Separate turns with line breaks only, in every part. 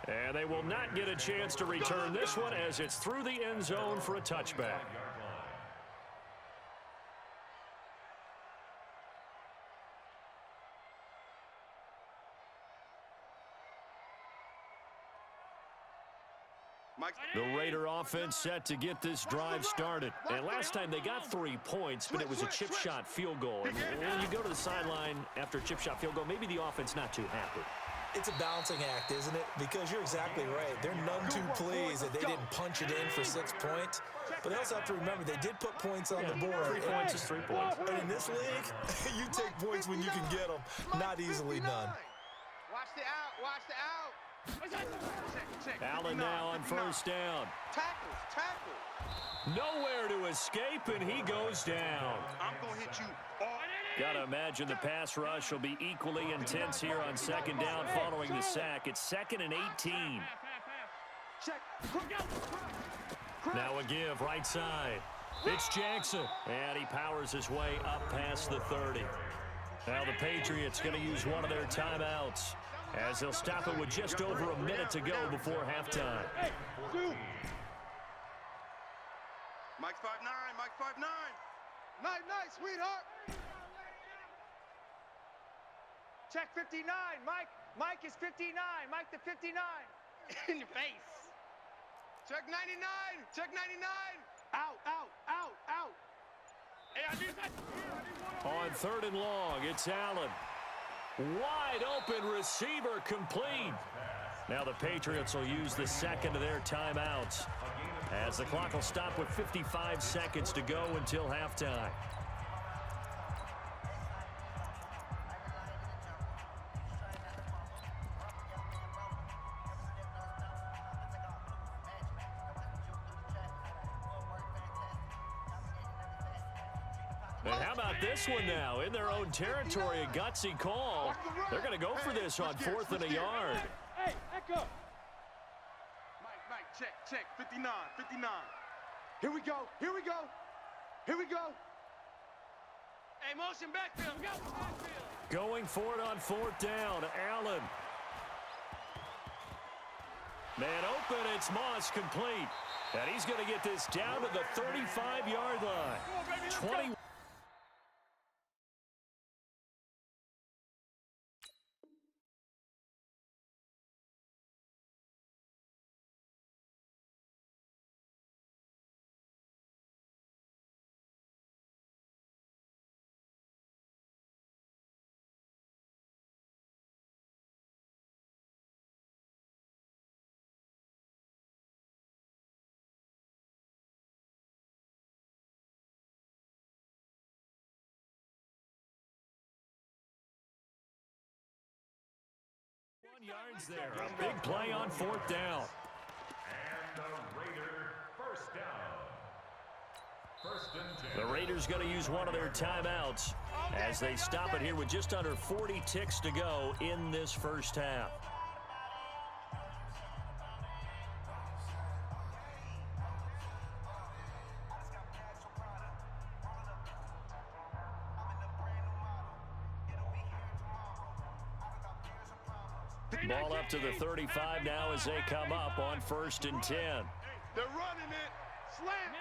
And they will not get a chance to return this one as it's through the end zone for a touchback. The Raider offense set to get this drive started. And last time they got 3 points, but it was a chip shot field goal. And when you go to the sideline after a chip shot field goal, maybe the offense not too happy.
It's a balancing act, isn't it? Because you're exactly right. They're none too pleased that they didn't punch it in for 6 points. But they also have to remember they did put points on the board.
3 points is 3 points.
And in this league, you take points when you can get them. Not easily done.
Watch the out. Watch the out.
Allen now on first down.
Tackle.
Nowhere to escape, and he goes down.
I'm going to hit you.
Gotta imagine the pass rush will be equally intense here on second down following the sack. It's 2nd and 18. Now a give right side. It's Jackson, and he powers his way up past the 30. Now the Patriots going to use one of their timeouts as they'll stop it with just over a minute to go before halftime.
Mike 5'9", Mike 5'9". Nice, sweetheart. Check 59, Mike. Mike is 59. Mike the 59. In your face. Check 99. Check 99. Out.
On 3rd and long, it's Allen. Wide open receiver complete. Now the Patriots will use the second of their timeouts as the clock will stop with 55 seconds to go until halftime. And how about this one now? In their own territory, a gutsy call. They're going to go for this on 4th and a yard.
Hey, echo. Mike, check. 59. Here we go. Hey, motion backfield.
Going for it on 4th down. Allen. Man open, it's Moss complete. And he's going to get this down to the 35-yard line. 20. Yards there. A big play on 4th down.
And the Raider first down. 1st and 10.
The Raiders going to use one of their timeouts as they stop it here with just under 40 ticks to go in this first half. Ball up to the 35 now as they come up on 1st and 10.
They're running it. Slam.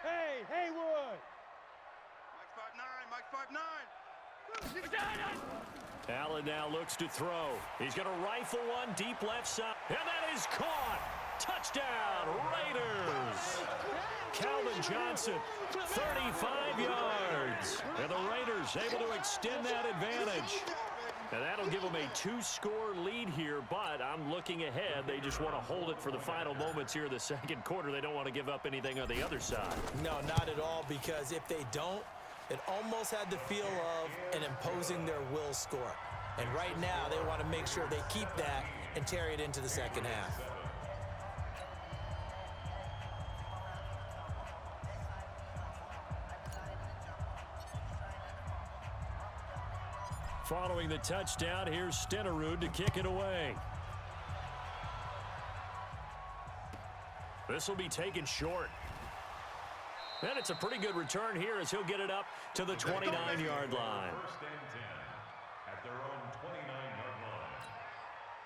Hey, Haywood. Mike 5'9",
Allen now looks to throw. He's going to rifle one deep left side. And that is caught. Touchdown, Raiders. Calvin Johnson, 35 yards. And the Raiders able to extend that advantage. And that'll give them a 2-score lead here, but I'm looking ahead. They just want to hold it for the final moments here in the second quarter. They don't want to give up anything on the other side.
No, not at all, because if they don't, it almost had the feel of an imposing their will score. And right now, they want to make sure they keep that and carry it into the second half.
Following the touchdown, here's Stenerud to kick it away. This will be taken short. And it's a pretty good return here as he'll get it up to the 29-yard line.
1st and 10 at their own 29-yard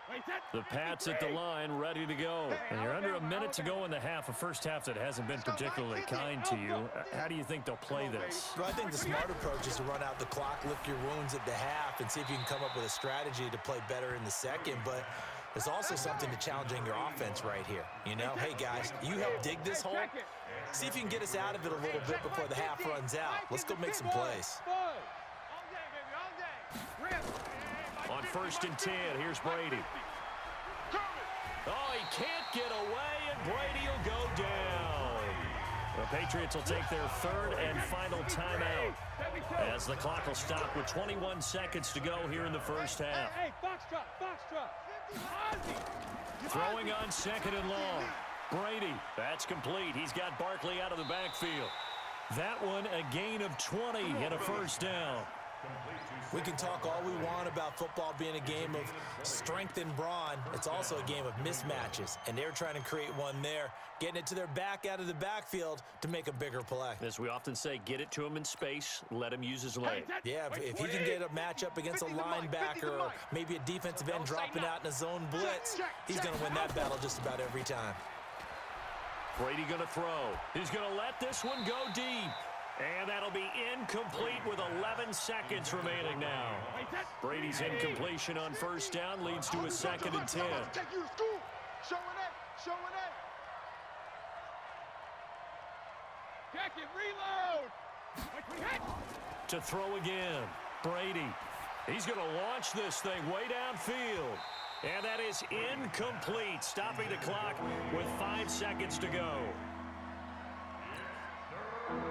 line.
The Pats at the line, ready to go. And you're under a minute to go in the half, a first half that hasn't been particularly kind to you. How do you think they'll play this?
Well, I think the smart approach is to run out the clock, lick your wounds at the half, and see if you can come up with a strategy to play better in the second. But there's also something to challenging your offense right here. You know, hey, guys, you help dig this hole. See if you can get us out of it a little bit before the half runs out. Let's go make some plays.
On 1st and 10, here's Brady. Oh, he can't get away, and Brady will go down. The Patriots will take their 3rd and final timeout as the clock will stop with 21 seconds to go here in the first half. Throwing on 2nd and long. Brady, that's complete. He's got Barkley out of the backfield. That one a gain of 20 and a first down.
We can talk all we want about football being a game of strength and brawn. It's also a game of mismatches, and they're trying to create one there, getting it to their back out of the backfield to make a bigger play.
As we often say, get it to him in space, let him use his leg.
Yeah, if you can get a matchup against a linebacker or maybe a defensive end dropping out in a zone blitz, he's going to win that battle just about every time.
Brady going to throw. He's going to let this one go deep. And that'll be incomplete with 11 seconds remaining now. Brady's incompletion on first down leads to a 2nd and 10. To throw again, Brady. He's going to launch this thing way downfield. And that is incomplete, stopping the clock with 5 seconds to go.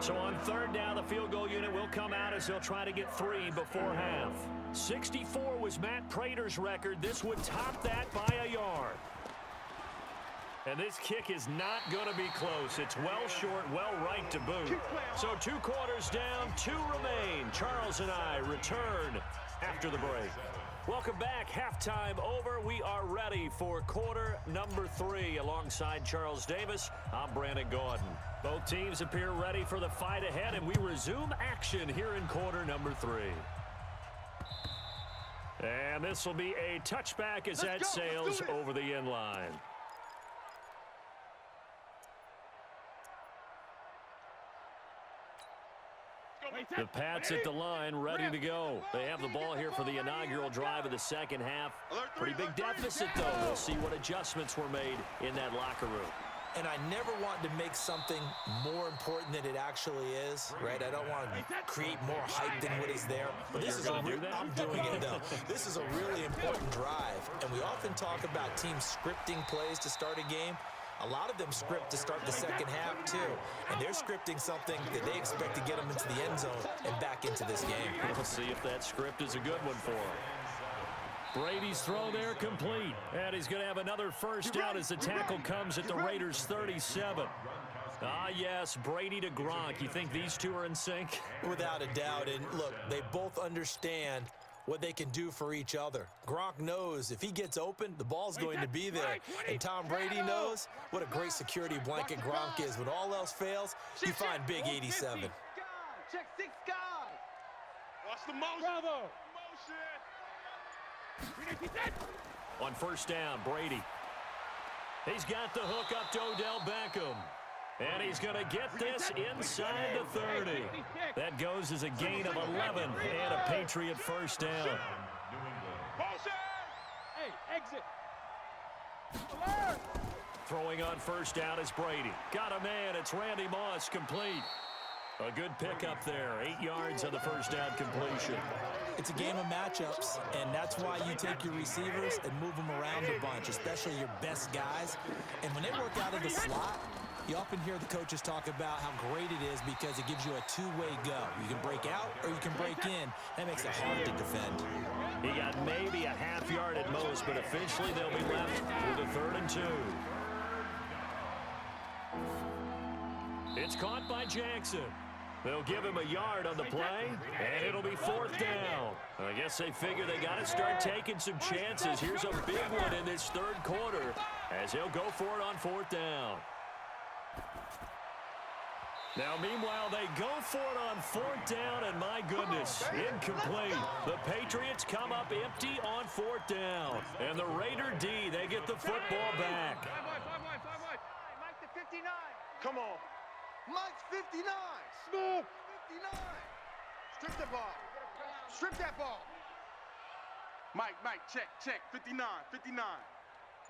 So on 3rd down, the field goal unit will come out as they'll try to get 3 before half. 64 was Matt Prater's record. This would top that by a yard. And this kick is not going to be close. It's well short, well right to boot. So 2 quarters down, 2 remain. Charles and I return after the break. Welcome back. Halftime over. We are ready for quarter number 3. Alongside Charles Davis, I'm Brandon Gordon. Both teams appear ready for the fight ahead, and we resume action here in quarter number 3. And this will be a touchback as that sails over the end line. The Pats at the line, ready to go. They have the ball here for the inaugural drive of the second half. Pretty big deficit, though. We'll see what adjustments were made in that locker room.
And I never want to make something more important than it actually is, right? I don't want to create more hype than what is there. But this is I'm doing it, though. This is a really important drive. And we often talk about teams scripting plays to start a game. A lot of them script to start the second half, too. And they're scripting something that they expect to get them into the end zone and back into this game.
We'll see if that script is a good one for them. Brady's throw there complete. And he's going to have another first down as the tackle comes at the Raiders' 37. Ah, yes, Brady to Gronk. You think these two are in sync?
Without a doubt. And look, they both understand what they can do for each other. Gronk knows if he gets open, the ball's going to be there. And Tom Brady knows what a great security blanket Gronk is. When all else fails, you find big 87.
Check 6 guys. Watch the motion.
Bravo.
On first down, Brady. He's got the hook up to Odell Beckham. And he's going to get this inside the 30. That goes as a gain of 11 and a Patriot first down.
Hey, exit. Alert.
Throwing on first down is Brady. Got a man. It's Randy Moss, complete. A good pickup there. 8 yards on the first down completion.
It's a game of matchups, and that's why you take your receivers and move them around a bunch, especially your best guys. And when they work out of the slot, you often hear the coaches talk about how great it is because it gives you a two-way go. You can break out or you can break in. That makes it hard to defend.
He got maybe a half yard at most, but officially they'll be left with a 3rd and 2. It's caught by Jackson. They'll give him a yard on the play, and it'll be 4th down. I guess they figure they got to start taking some chances. Here's a big one in this 3rd quarter as he'll go for it on 4th down. Now, meanwhile, they go for it on 4th down, and my goodness, incomplete. The Patriots come up empty on 4th down. And the Raider D, they get the football back.
Mike to 59. Come on. Mike's 59. Smooth. 59. Strip the ball. Strip that ball. Mike, check. 59.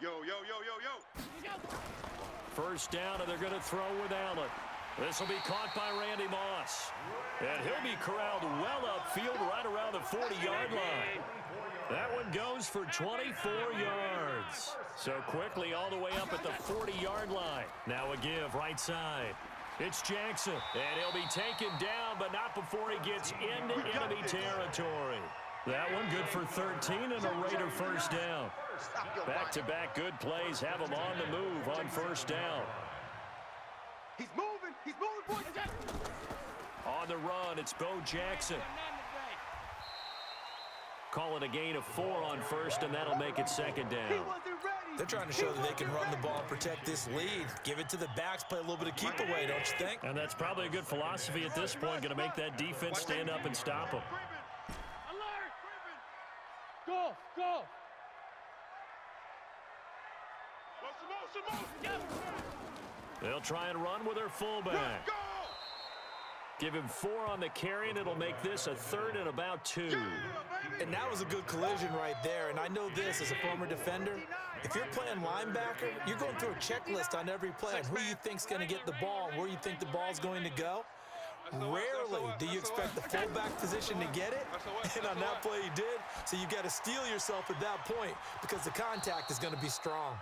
Yo.
1st down, and they're going to throw with Allen. This will be caught by Randy Moss. And he'll be corralled well upfield right around the 40-yard line. That one goes for 24 yards. So quickly all the way up at the 40-yard line. Now a give right side. It's Jackson. And he'll be taken down, but not before he gets into enemy territory. That one good for 13 and a Raider 1st down. Back-to-back good plays have him on the move on 1st down.
He's moving, boys.
On the run, it's Bo Jackson. Call it a gain of 4 on 1st, and that'll make it 2nd down.
They're trying to show that they can run the ball and protect this lead. Give it to the backs, play a little bit of keep away, don't you think?
And that's probably a good philosophy at this point, going to make that defense stand up and stop them.
Alert! Go!
They'll try and run with their fullback. Give him 4 on the carry, and it'll make this a 3rd and about 2.
And that was a good collision right there. And I know this as a former defender. If you're playing linebacker, you're going through a checklist on every play on who you think's going to get the ball and where you think the ball's going to go. Rarely do you expect the fullback position to get it, and on that play he did. So you got to steel yourself at that point because the contact is going to be strong.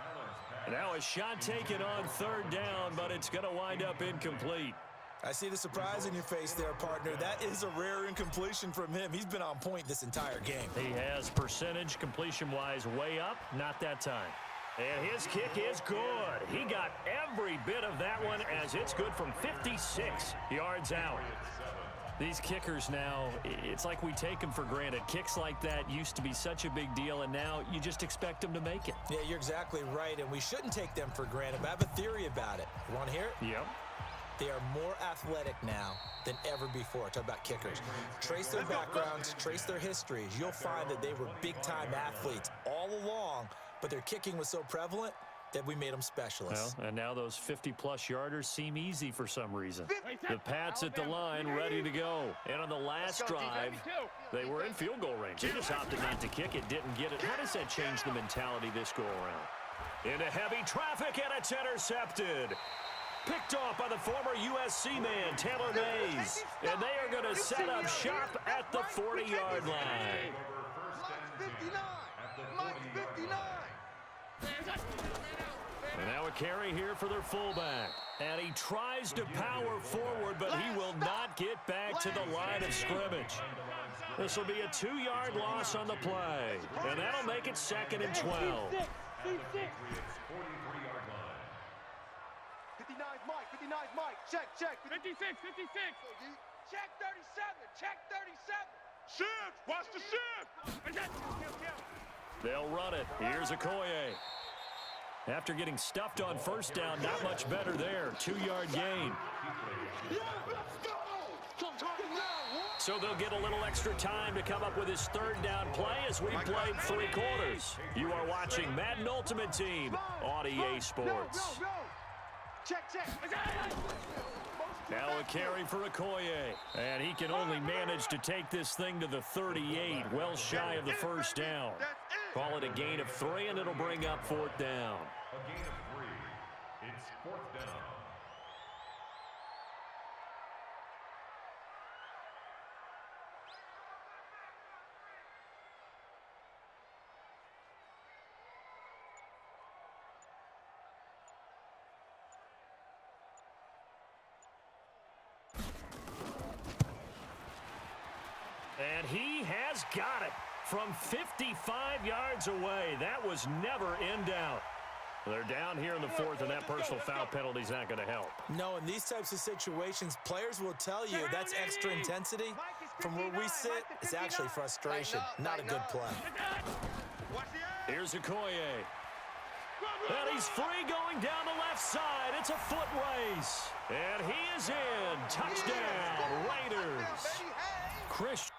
Now a shot taken on 3rd down, but it's going to wind up incomplete.
I see the surprise in your face there, partner. That is a rare incompletion from him. He's been on point this entire game.
He has percentage completion-wise way up, not that time. And his kick is good. He got every bit of that one as it's good from 56 yards out. These kickers now, it's like we take them for granted. Kicks like that used to be such a big deal, and now you just expect them to make it.
Yeah, you're exactly right, and we shouldn't take them for granted. But I have a theory about it. You want to hear it?
Yep.
They are more athletic now than ever before. Talk about kickers. Trace their backgrounds, trace their histories. You'll find that they were big-time athletes all along, but their kicking was so prevalent that we made them specialists.
Well, and now those 50-plus yarders seem easy for some reason. The Pats at the line ready to go. And on the last drive, they were in field goal range. They just opted not to kick it, didn't get it. How does that change the mentality this go-around? Into heavy traffic, and it's intercepted. Picked off by the former USC man, Taylor Mays. And they are going to set up shop at the 40-yard line.
Mike's 59. Mike's 59.
And now a carry here for their fullback. And he tries to power forward, but he will not get back to the line of scrimmage. This will be a 2-yard loss on the play. And that'll make it 2nd and 12.
59's Mike. 59's Mike. Check.
56.
Check 37. Check 37.
Shift. Watch the shift.
They'll run it. Here's Okoye. After getting stuffed on 1st down, not much better there. 2-yard gain. So they'll get a little extra time to come up with his 3rd down play as we played 3 quarters. You are watching Madden Ultimate Team on EA Sports.
Check.
Now a carry for Okoye. And he can only manage to take this thing to the 38, well shy of the 1st down. Call it a gain of 3, and it'll bring up 4th down.
A gain of 3. It's 4th down.
And he has got it from 55 yards away. That was never in doubt. They're down here in the 4th, and that personal foul penalty is not going to help.
No, in these types of situations, players will tell you that's extra intensity. From where we sit, it's actually frustration, not a good play.
Here's Okoye. And he's free going down the left side. It's a foot race. And he is in. Touchdown, Raiders. Chris.